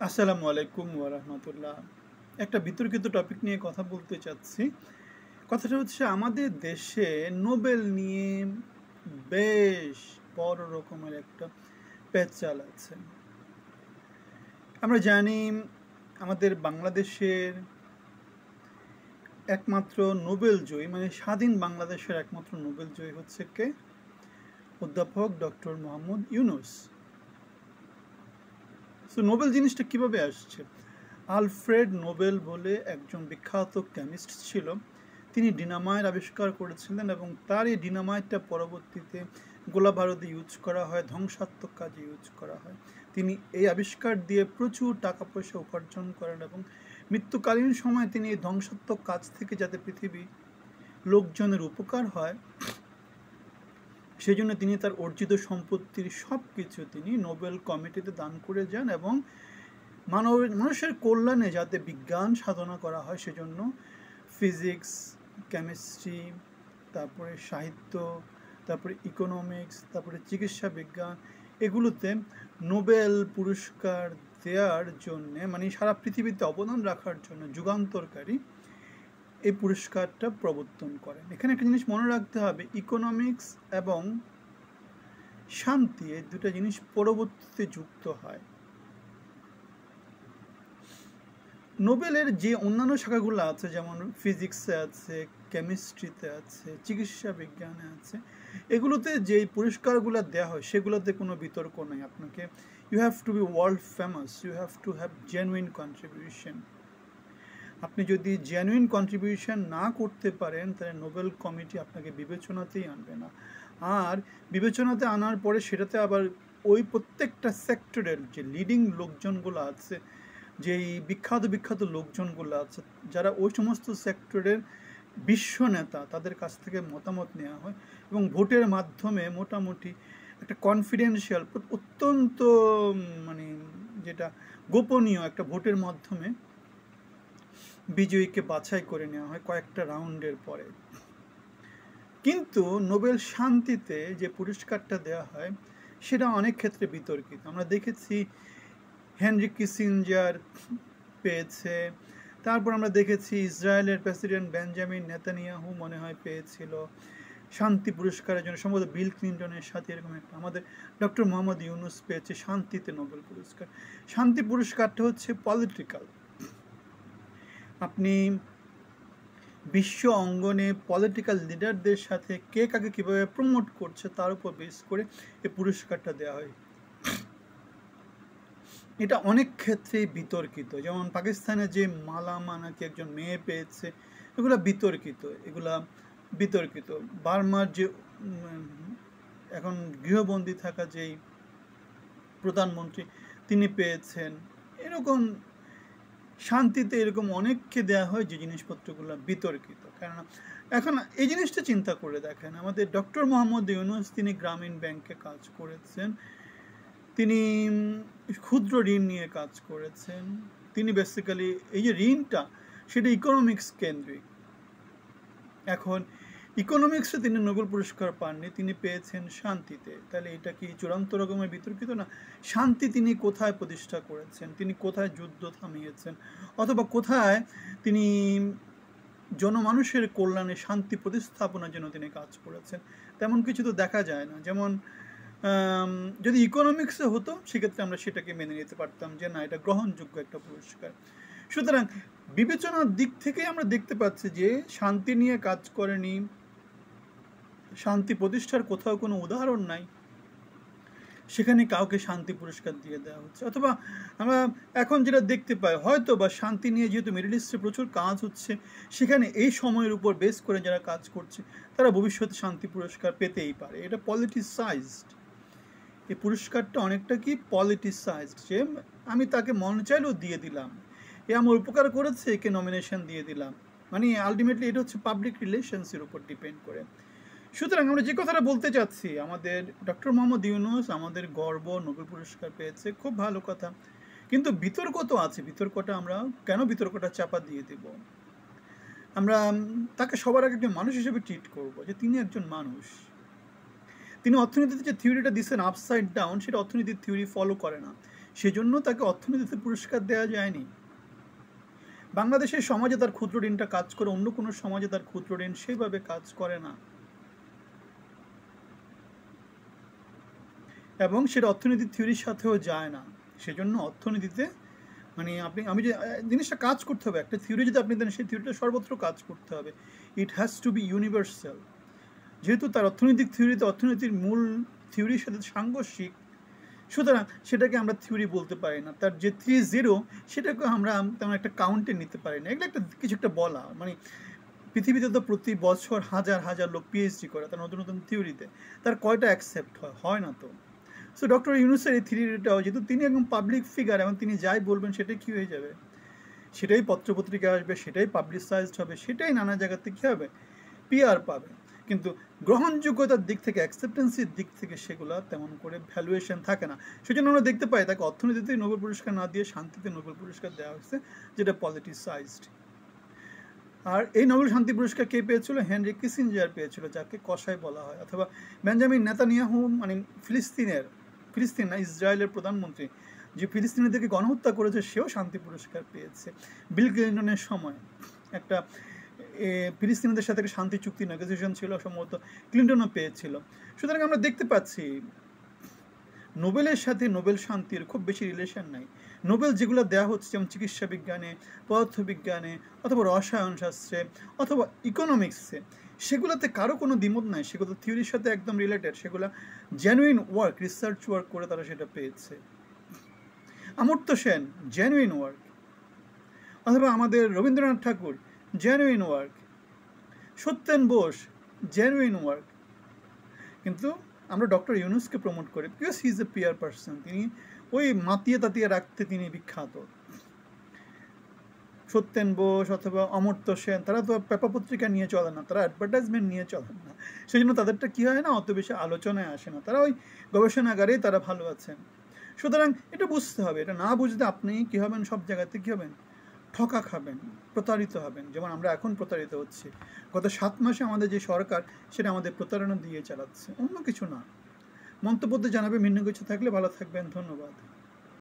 আসসালামু আলাইকুম ওয়া রাহমাতুল্লাহ। একটা বিতর্কিত টপিক নিয়ে কথা বলতে চাচ্ছি। কথাটা হচ্ছে আমাদের দেশে নোবেল নিয়ে বেশ বড় রকমের একটা পেঁচাল আছে। আমরা জানি আমাদের বাংলাদেশের একমাত্র নোবেল জয়ী মানে স্বাধীন বাংলাদেশের একমাত্র নোবেল জয়ী হচ্ছে কে? অধ্যাপক doctor Mohammad Yunus. So Nobel জিনিসটা কিভাবে আসছে? আলফ্রেড নোবেল বলে একজন বিখ্যাত কেমিস্ট ছিল। তিনি ডিনামাইট আবিষ্কার করেছিলেন এবং তার এই ডিনামাইটটা পরবর্তীতে গোলাবারুদে ইউজ করা হয়, ধ্বংসাত্মক কাজে ইউজ করা হয়। তিনি এই আবিষ্কার দিয়ে প্রচুর টাকা পয়সা উপার্জন করেন এবং মৃত্যুকালীন সময় তিনি এই ধ্বংসাত্মক কাজ থেকে যাতে পৃথিবী লোকজনের উপকার হয় সেই জন্য তিনি তার অর্জিত সম্পত্তির সব কিছু তিনি নোবেল কমিটিতে দান করে যান এবং মানুষের কল্যাণে যাতে বিজ্ঞান সাধনা করা হয় সেজন্য ফিজিক্স, কেমিস্ট্রি, তারপরে সাহিত্য, তারপরে ইকোনমিক্স, তারপরে চিকিৎসা বিজ্ঞান, এগুলোতে নোবেল পুরস্কার দেওয়ার জন্যে মানে সারা পৃথিবীতে অবদান রাখার জন্য যুগান্তরকারী এই পুরস্কারটা প্রবর্তন করেন। এখানে একটা জিনিস মনে রাখতে হবে, ইকোনমিক্স এবং শান্তি এই দুটো জিনিস পরবর্তীতে যুক্ত হয়। নোবেলের যে অন্যান্য শাখাগুলো আছে যেমন ফিজিক্সে আছে, কেমিস্ট্রিতে আছে, চিকিৎসা বিজ্ঞানে আছে, এগুলোতে যে পুরস্কারগুলো দেওয়া হয় সেগুলোতে কোনো বিতর্ক নেই। আপনাকে you have to be world famous, you have to have genuine contribution. আপনি যদি জেনুইন কন্ট্রিবিউশন না করতে পারেন তাহলে নোবেল কমিটি আপনাকে বিবেচনাতেই আনবে না। আর বিবেচনাতে আনার পরে সেটাতে আবার ওই প্রত্যেকটা সেক্টরের যে লিডিং লোকজনগুলো আছে, যেই বিখ্যাত বিখ্যাত লোকজনগুলো আছে যারা ওই সমস্ত সেক্টরের বিশ্ব নেতা, তাদের কাছ থেকে মতামত নেওয়া হয় এবং ভোটের মাধ্যমে মোটামুটি একটা কনফিডেন্সিয়াল অত্যন্ত মানে যেটা গোপনীয় একটা ভোটের মাধ্যমে বিজয়ীকে বাছাই করে নেওয়া হয় কয়েকটা রাউন্ডের পরে। কিন্তু নোবেল শান্তিতে যে পুরস্কারটা দেওয়া হয় সেটা অনেক ক্ষেত্রে বিতর্কিত। আমরা দেখেছি হেনরি কিসিঞ্জার পেয়েছে, তারপর আমরা দেখেছি ইসরায়েলের প্রেসিডেন্ট বেঞ্জামিন নেতানিয়াহু মনে হয় পেয়েছিল শান্তি পুরস্কারের জন্য, সম্ভবত বিল ক্লিন্টনের সাথে এরকম একটা। আমাদের ডক্টর মোহাম্মদ ইউনূস পেয়েছে শান্তিতে নোবেল পুরস্কার। শান্তি পুরস্কারটা হচ্ছে পলিটিক্যাল। আপনি বিশ্ব অঙ্গনে পলিটিক্যাল লিডারদের সাথে কে কাকে কীভাবে প্রমোট করছে তার উপর বেস করে এই পুরস্কারটা দেওয়া হয়। এটা অনেক ক্ষেত্রেই বিতর্কিত, যেমন পাকিস্তানে যে মালামা নাকি একজন মেয়ে পেয়েছে, এগুলা বিতর্কিত। বার্মার যে এখন গৃহবন্দী থাকা যেই প্রধানমন্ত্রী তিনি পেয়েছেন। এরকম শান্তিতে এরকম অনেককে দেওয়া হয় যে জিনিসপত্রগুলো বিতর্কিত। কেননা এখন এই জিনিসটা চিন্তা করে দেখেন, আমাদের ডক্টর মোহাম্মদ ইউনূস তিনি গ্রামীণ ব্যাংকে কাজ করেছেন, তিনি ক্ষুদ্র ঋণ নিয়ে কাজ করেছেন। তিনি বেসিক্যালি এই যে ঋণটা সেটা ইকোনমিক্স কেন্দ্রিক। এখন ইকোনমিক্সে তিনি নোবেল পুরস্কার পাননি, তিনি পেয়েছেন শান্তিতে। তাহলে এটা কি চূড়ান্ত রকমের বিতর্কিত না? শান্তি তিনি কোথায় প্রতিষ্ঠা করেছেন, তিনি কোথায় যুদ্ধ থামিয়েছেন, অথবা কোথায় তিনি জনমানুষের কল্যাণে শান্তি প্রতিস্থাপনের জন্য তিনি কাজ করেছেন, তেমন কিছু তো দেখা যায় না। যেমন যদি ইকোনমিক্সে হতো সেক্ষেত্রে আমরা সেটাকে মেনে নিতে পারতাম যে না, এটা গ্রহণযোগ্য একটা পুরস্কার। সুতরাং বিবেচনার দিক থেকে আমরা দেখতে পাচ্ছি যে শান্তি নিয়ে কাজ করেনি, শান্তি প্রতিষ্ঠার কোথাও কোনো উদাহরণ নাই, সেখানে কাউকে শান্তি পুরস্কার দিয়ে দেওয়া হচ্ছে। অথবা আমরা এখন যেটা দেখতে পাই, হয়তো বা শান্তি নিয়ে যেহেতু মিডল ইস্টে প্রচুর কাজ হচ্ছে, সেখানে এই সময়ের উপর বেস করে যারা কাজ করছে তারা ভবিষ্যতে শান্তি পুরস্কার পেতেই পারে। এটা পলিটিসাইজড, এই পুরস্কারটা অনেকটা কি পলিটিসাইজড, যে আমি তাকে মন চাইলেও দিয়ে দিলাম, এ আমার উপকার করেছে, একে নমিনেশন দিয়ে দিলাম। মানে আলটিমেটলি এটা হচ্ছে পাবলিক রিলেশনসের উপর ডিপেন্ড করে। সুতরাং আমরা যে কথাটা বলতে চাচ্ছি, আমাদের ডক্টর মোহাম্মদ ইউনূস আমাদের গর্ব, নোবেল পুরস্কার পেয়েছে, খুব ভালো কথা। কিন্তু বিতর্ক তো আছে, বিতর্কটা আমরা কেন বিতর্কটা চাপা দিয়ে দেব? আমরা তাকে সবার আগে একজন মানুষ হিসেবে ট্রিট করব, যে তিনি একজন মানুষ। তিনি অর্থনীতিতে যে থিওরিটা দিচ্ছেন আপসাইড ডাউন, সেটা অর্থনীতির থিওরি ফলো করে না। সেজন্য তাকে অর্থনীতিতে পুরস্কার দেওয়া যায়নি। বাংলাদেশের সমাজে তার ক্ষুদ্র ঋণটা কাজ করে, অন্য কোনো সমাজে তার ক্ষুদ্র ঋণ সেভাবে কাজ করে না, এবং সেটা অর্থনীতির থিওরির সাথেও যায় না। সেজন্য অর্থনীতিতে মানে আমি যে জিনিসটা কাজ করতে হবে, একটা থিওরি যদি আপনি দেন সেই থিওরিটা সর্বত্র কাজ করতে হবে। It has to be universal. যেহেতু তার অর্থনৈতিক থিওরিতে অর্থনীতির মূল থিওরির সাথে সাংঘর্ষিক, সুতরাং সেটাকে আমরা থিওরি বলতে পারি না। তার যে 3-0 সেটাকে আমরা তেমন একটা কাউন্টে নিতে পারি না। এগুলো কিছু একটা বলা, মানে পৃথিবীতে তো প্রতি বছর হাজার হাজার লোক পিএইচডি করে তার নতুন নতুন থিওরিতে, তার কয়টা অ্যাকসেপ্ট হয় না তো। সো ডক্টর ইউনূসের এই থিওরিটাও, যেহেতু তিনি একদম পাবলিক ফিগার এবং তিনি যাই বলবেন সেটাই কী হয়ে যাবে, সেটাই পত্রপত্রিকা আসবে, সেটাই পাবলিসাইজড হবে, সেটাই নানা জায়গাতে কী হবে, পিআর পাবে। কিন্তু গ্রহণযোগ্যতার দিক থেকে, অ্যাকসেপ্টেন্সির দিক থেকে সেগুলো তেমন করে ভ্যালুয়েশন থাকে না। সেজন্য আমরা দেখতে পাই তাকে অর্থনীতিতে নোবেল পুরস্কার না দিয়ে শান্তিতে নোবেল পুরস্কার দেওয়া হয়েছে, যেটা পলিটিসাইজড। আর এই নোবেল শান্তি পুরস্কার কে পেয়েছিল? হেনরি কিসিঞ্জার পেয়েছিল, যাকে কসাই বলা হয়। অথবা বেঞ্জামিন নেতানিয়াহু, মানে ফিলিস্তিন না, ইসরায়েলের প্রধানমন্ত্রী, যে ফিলিস্তিনিদেরকে গণহত্যা করেছে, সেও শান্তি পুরস্কার পেয়েছে। বিল ক্লিন্টনের সময় একটা ফিলিস্তিনিদের সাথে একটা শান্তি চুক্তি নেগোসিয়েশন ছিল, সম্ভবত ক্লিন্টনও পেয়েছিল। সুতরাং আমরা দেখতে পাচ্ছি নোবেলের সাথে নোবেল শান্তির খুব বেশি রিলেশন নাই। নোবেল যেগুলো দেওয়া হচ্ছে, যেমন চিকিৎসা বিজ্ঞানে, পদার্থবিজ্ঞানে, অথবা রসায়ন শাস্ত্রে, অথবা ইকোনমিক্সে, সেগুলোতে কারো কোনো দ্বিমত নাই, সেগুলো থিওরির সাথে একদম রিলেটেড, সেগুলো জেনুইন ওয়ার্ক, রিসার্চ ওয়ার্ক করে তারা সেটা পেয়েছে। অমর্ত্য সেন জেনুইন ওয়ার্ক, অথবা আমাদের Rabindranath Tagore genuine work, Satyen Bose genuine work. কিন্তু আমরা ডক্টর ইউনূসকে প্রমোট করি because he is a PR person. তিনি ওই মাতিয়ে তাতিয়ে রাখতে তিনি বিখ্যাত। সত্যেন বোস অথবা অমর্ত্য সেন, তারা তো পেপার পত্রিকা নিয়ে চলে না, তারা অ্যাডভার্টাইজমেন্ট নিয়ে চলেন না, সেই জন্য তাদেরটা কী হয় না, অত বেশি আলোচনায় আসে না, তারা ওই গবেষণাগারেই তারা ভালো আছেন। সুতরাং এটা বুঝতে হবে, এটা না বুঝতে আপনি কী হবেন, সব জায়গাতে কী হবেন, ঠকা খাবেন, প্রতারিত হবেন, যেমন আমরা এখন প্রতারিত হচ্ছি। গত 7 মাসে আমাদের যে সরকার, সেটা আমাদের প্রতারণা দিয়ে চালাচ্ছে, অন্য কিছু না। মন্তব্য জানাবে, ভিন্ন কিছু থাকলে ভালো থাকবেন, ধন্যবাদ।